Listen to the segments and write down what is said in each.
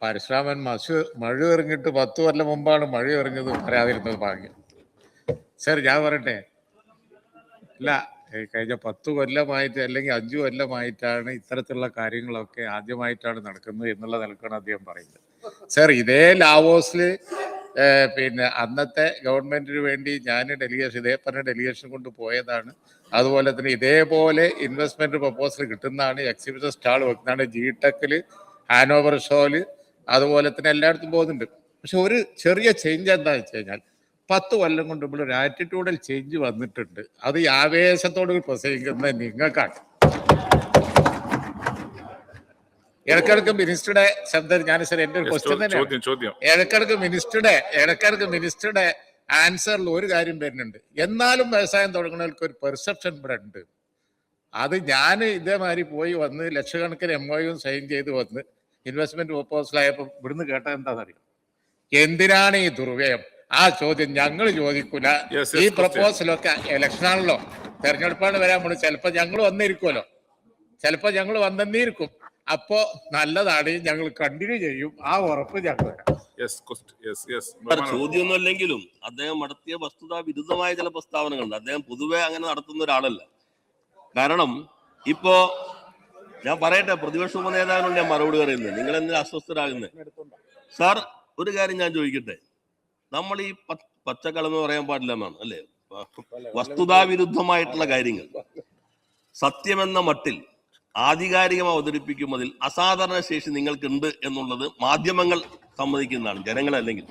പരശുരാമൻ മഴ ഇറങ്ങിയിട്ട് 10 കൊല്ലം മുമ്പാണ് മഴ ഇറങ്ങിയത്, പറയാതിരുന്നത് ഭാഗ്യം. സർ ഞാൻ പറയട്ടെ, അല്ല കഴിഞ്ഞ 10 കൊല്ലമായിട്ട് അല്ലെങ്കിൽ 5 കൊല്ലമായിട്ടാണ് ഇത്തരത്തിലുള്ള കാര്യങ്ങളൊക്കെ ആദ്യമായിട്ടാണ് നടക്കുന്നത് എന്നുള്ള നിലക്കാണ് അദ്ദേഹം പറയുന്നത്. സർ ഇതേ ലാവോസിൽ പിന്നെ അന്നത്തെ ഗവൺമെന്റിന് വേണ്ടി ഞാൻ ഇതേ പറഞ്ഞ ഡെലിഗേഷൻ കൊണ്ട് പോയതാണ്. അതുപോലെ തന്നെ ഇതേപോലെ ഇൻവെസ്റ്റ്മെന്റ് പ്രപ്പോസൽ കിട്ടുന്നതാണ്, എക്സിബിഷൻ സ്റ്റാൾ വെക്കുന്നതാണ്, ജിടെക്കിൽ, ഹാനോവർ ഷോയില്, അതുപോലെ തന്നെ എല്ലായിടത്തും പോകുന്നുണ്ട്. പക്ഷെ ഒരു ചെറിയ ചേഞ്ച് എന്താണെന്ന് വെച്ച് കഴിഞ്ഞാൽ 10 കൊല്ലം കൊണ്ട് ഇവിടെ ഒരു ആറ്റിറ്റ്യൂഡൽ ചേഞ്ച് വന്നിട്ടുണ്ട്. അത് ഈ ആവേശത്തോട് പ്രസംഗിക്കുന്നത് നിങ്ങൾക്കാണ്. ഇടക്കിടക്ക് മിനിസ്റ്ററുടെ ശബ്ദം ഞാൻ സാർ എൻ്റെ ഒരു ക്വസ്റ്റ്യൻ തന്നെയാണ്. ഇടക്കിടക്ക് മിനിസ്റ്ററുടെ ആൻസറിൽ ഒരു കാര്യം വരുന്നുണ്ട്, എന്നാലും വ്യവസായം തുടങ്ങുന്നവർക്ക് ഒരു പെർസെപ്ഷൻ ഇവിടെ ഉണ്ട്. അത് ഞാൻ ഇതേമാതിരി പോയി വന്ന് ലക്ഷക്കണക്കിന് MOU സൈൻ ചെയ്ത് വന്ന് ഇൻവെസ്റ്റ്മെന്റ് പ്രപ്പോസലായപ്പോൾ ഇവിടുന്ന് കേട്ടത് എന്താണെന്നറിയാം? എന്തിനാണ് ഈ ദുർവ്യയം? ആ ചോദ്യം ഞങ്ങൾ ചോദിക്കൂല. ഈ പ്രപ്പോസലൊക്കെ ഇലക്ഷനാണല്ലോ, തെരഞ്ഞെടുപ്പാണ് വരാൻ പോണത്. ചിലപ്പോ ഞങ്ങൾ വന്നിരിക്കുമല്ലോ, ചിലപ്പോ ഞങ്ങൾ വന്നെന്നിരിക്കും. അപ്പോ നല്ലതാണ്, ഞങ്ങൾ കണ്ടിന്യൂ ചെയ്യും. ആ ഉറപ്പ് ഞങ്ങൾ തരാം. ചോദ്യമൊന്നും അല്ലെങ്കിലും അദ്ദേഹം നടത്തിയ വസ്തുതാ വിരുദ്ധമായ ചില പ്രസ്താവനകളുണ്ട്. അദ്ദേഹം പൊതുവെ അങ്ങനെ നടത്തുന്ന ഒരാളല്ല. കാരണം ഇപ്പോ ഞാൻ പറയട്ടെ, പ്രതിപക്ഷ ഉപനേതാവിനോട് ഞാൻ മറുപടി പറയുന്നത്, നിങ്ങൾ എന്തിനാ അസ്വസ്ഥരാകുന്നത്? സാർ ഒരു കാര്യം ഞാൻ ചോദിക്കട്ടെ, നമ്മൾ ഈ പച്ചക്കളന്ന് പറയാൻ പാടില്ല എന്നാണ് അല്ലേ? വസ്തുതാവിരുദ്ധമായിട്ടുള്ള കാര്യങ്ങൾ സത്യമെന്ന മട്ടിൽ ആധികാരികമായി അവതരിപ്പിക്കുന്നതിൽ അസാധാരണ ശേഷി നിങ്ങൾക്കുണ്ട് എന്നുള്ളത് മാധ്യമങ്ങൾ സമ്മതിക്കുന്നതാണ്, ജനങ്ങളല്ലെങ്കിൽ.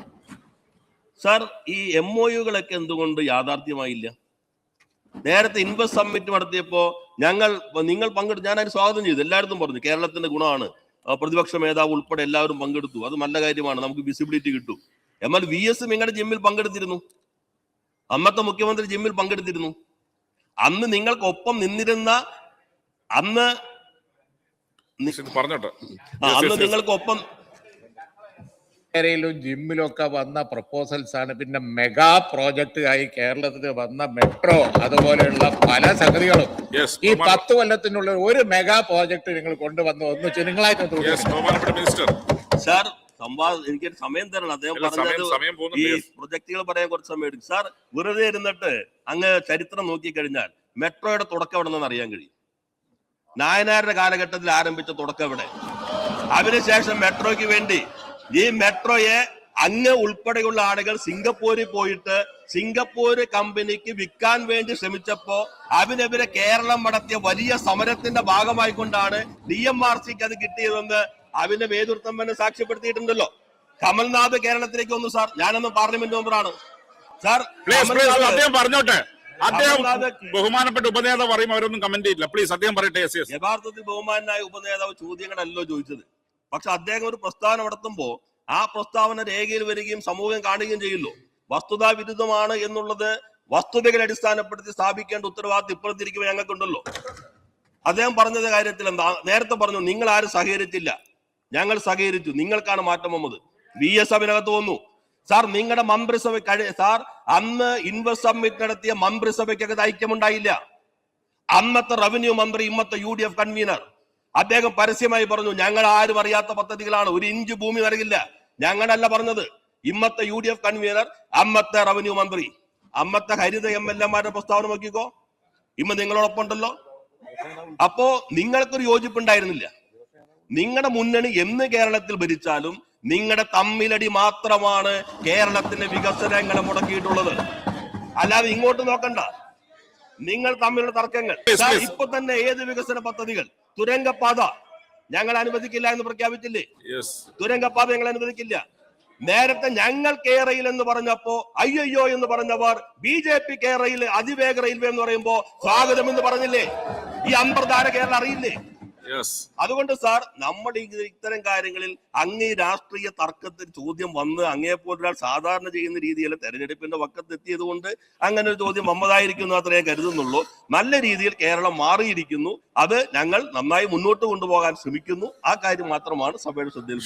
സാർ ഈ MOUകളൊക്കെ എന്തുകൊണ്ട് യാഥാർത്ഥ്യമായില്ല? നേരത്തെ ഇൻവെസ്റ്റ് സമ്മിറ്റ് നടത്തിയപ്പോ നിങ്ങൾ പങ്കെടുത്തു, ഞാൻ അതിന് സ്വാഗതം ചെയ്തു, എല്ലായിടത്തും പറഞ്ഞു കേരളത്തിന്റെ ഗുണമാണ്, പ്രതിപക്ഷ മേധാവ് ഉൾപ്പെടെ എല്ലാവരും പങ്കെടുത്തു, അത് നല്ല കാര്യമാണ്, നമുക്ക് വിസിബിലിറ്റി കിട്ടും. എന്നാൽ VS നിങ്ങളുടെ ജിമ്മിൽ പങ്കെടുത്തിരുന്നു, അന്നത്തെ മുഖ്യമന്ത്രി ജിമ്മിൽ പങ്കെടുത്തിരുന്നു. അന്ന് നിങ്ങൾക്കൊപ്പം നിന്നിരുന്ന അന്ന് നിങ്ങൾക്കൊപ്പം ജിമ്മിലൊക്കെ വന്ന പ്രപ്പോസൽസ് ആണ്. പിന്നെ മെഗാ പ്രോജക്റ്റ് ആയി കേരളത്തിൽ വന്ന മെട്രോ, അതുപോലെയുള്ള പല സംഗതികളും ഈ 10 കൊല്ലത്തിനുള്ള ഒരു മെഗാ പ്രോജക്ട് നിങ്ങൾ കൊണ്ടുവന്ന് ഒന്നിച്ച് നിങ്ങളായിട്ട് സാർ എനിക്ക് സമയം തരണം. അദ്ദേഹം പറഞ്ഞത് ഈ പ്രൊജക്ടുകൾ പറയാൻ കുറച്ച് സമയം എടുക്കും. സാർ വെറുതെ ഇരുന്നിട്ട് അങ്ങ് ചരിത്രം നോക്കിക്കഴിഞ്ഞാൽ മെട്രോയുടെ തുടക്കം എവിടെ നിന്ന് അറിയാൻ കഴിയും. നായനാരുടെ കാലഘട്ടത്തിൽ ആരംഭിച്ച തുടക്കം എവിടെ? അതിനുശേഷം മെട്രോയ്ക്ക് വേണ്ടി ഈ മെട്രോയെ അങ്ങ് ഉൾപ്പെടെയുള്ള ആളുകൾ സിംഗപ്പൂരിൽ പോയിട്ട് സിംഗപ്പൂര് കമ്പനിക്ക് വിൽക്കാൻ വേണ്ടി ശ്രമിച്ചപ്പോ അതിനെതിരെ കേരളം നടത്തിയ വലിയ സമരത്തിന്റെ ഭാഗമായിക്കൊണ്ടാണ് DMRCക്ക് അത് കിട്ടിയതെന്ന് അതിന്റെ നേതൃത്വം തന്നെ സാക്ഷ്യപ്പെടുത്തിയിട്ടുണ്ടല്ലോ. കമൽനാഥ് കേരളത്തിലേക്ക് വന്നു സാർ, ഞാനൊന്ന് പാർലമെന്റ് മെമ്പറാണ് സാർ. അദ്ദേഹം പറഞ്ഞോട്ടെ, ബഹുമാനപ്പെട്ട ഉപനേതാവ് പറയും, അവരൊന്നും കമന്റ് ചെയ്യില്ല. പ്ലീസ് അദ്ദേഹം പറയട്ടെ. യഥാർത്ഥത്തിൽ ബഹുമാനായ ഉപനേതാവ് ചോദ്യങ്ങളല്ലോ ചോദിച്ചത്. പക്ഷെ അദ്ദേഹം ഒരു പ്രസ്താവന നടത്തുമ്പോ ആ പ്രസ്താവന രേഖയിൽ വരികയും സമൂഹം കാണുകയും ചെയ്യല്ലോ. വസ്തുതാ വിരുദ്ധമാണ് എന്നുള്ളത് വസ്തുതകളെ അടിസ്ഥാനപ്പെടുത്തി സ്ഥാപിക്കേണ്ട ഉത്തരവാദിത്വം ഇപ്പുറത്തിരിക്കുമ്പോൾ ഞങ്ങൾക്കുണ്ടല്ലോ. അദ്ദേഹം പറഞ്ഞത് കാര്യത്തിൽ എന്താ? നേരത്തെ പറഞ്ഞു നിങ്ങൾ ആരും സഹകരിച്ചില്ല, ഞങ്ങൾ സഹകരിച്ചു, നിങ്ങൾക്കാണ് മാറ്റം വന്നത്. VS അതിനകത്ത് വന്നു. സാർ നിങ്ങളുടെ മന്ത്രിസഭ സാർ അന്ന് ഇൻവെസ്റ്റ് സമ്മിറ്റ് നടത്തിയ മന്ത്രിസഭയ്ക്കകത്ത് ഐക്യമുണ്ടായില്ല. അന്നത്തെ റവന്യൂ മന്ത്രി, ഇന്നത്തെ UDF കൺവീനർ, അദ്ദേഹം പരസ്യമായി പറഞ്ഞു ഞങ്ങൾ ആരും അറിയാത്ത പദ്ധതികളാണ്, 1 ഇഞ്ച് ഭൂമി നൽകില്ല. ഞങ്ങളല്ല പറഞ്ഞത്, ഇന്നത്തെ UDF കൺവീനർ, അന്നത്തെ റവന്യൂ മന്ത്രി, അന്നത്തെ ഹരിത MLA-മാരുടെ പ്രസ്താവന നോക്കിക്കോ, ഇന്ന് നിങ്ങളോടൊപ്പം ഉണ്ടല്ലോ. അപ്പോ നിങ്ങൾക്കൊരു യോജിപ്പുണ്ടായിരുന്നില്ല. നിങ്ങളുടെ മുന്നണി എന്ന് കേരളത്തിൽ ഭരിച്ചാലും നിങ്ങളുടെ തമ്മിലടി മാത്രമാണ് കേരളത്തിന്റെ വികസനങ്ങളെ മുടക്കിയിട്ടുള്ളത്. അല്ലാതെ ഇങ്ങോട്ട് നോക്കണ്ട, നിങ്ങൾ തമ്മിലുള്ള തർക്കങ്ങൾ. ഇപ്പൊ തന്നെ ഏത് വികസന പദ്ധതികൾ, തുരങ്കപാത ഞങ്ങൾ അനുവദിക്കില്ല എന്ന് പ്രഖ്യാപിച്ചില്ലേ? തുരങ്കപാത ഞങ്ങൾ അനുവദിക്കില്ല. നേരത്തെ ഞങ്ങൾ കേരയിൽ എന്ന് പറഞ്ഞപ്പോ അയ്യോ എന്ന് പറഞ്ഞവർ BJP കേരയിൽ അതിവേഗ റെയിൽവേ എന്ന് പറയുമ്പോ സ്വാഗതം എന്ന് പറഞ്ഞില്ലേ? ഈ അമ്പർധാര കേരളം അറിയില്ലേ? അതുകൊണ്ട് സാർ നമ്മൾ ഇത്തരം കാര്യങ്ങളിൽ അങ്ങേ രാഷ്ട്രീയ തർക്കത്തിൽ ചോദ്യം വന്ന് അങ്ങേപ്പോലൊരാൾ സാധാരണ ചെയ്യുന്ന രീതിയിൽ തെരഞ്ഞെടുപ്പിന്റെ വക്കത്തെത്തിയത് കൊണ്ട് അങ്ങനെ ഒരു ചോദ്യം വന്നതായിരിക്കുന്നു അത്രേ കരുതുന്നുള്ളൂ. നല്ല രീതിയിൽ കേരളം മാറിയിരിക്കുന്നു, അത് ഞങ്ങൾ നന്നായി മുന്നോട്ട് കൊണ്ടുപോകാൻ ശ്രമിക്കുന്നു. ആ കാര്യം മാത്രമാണ് സഭയുടെ ശ്രദ്ധയിൽ.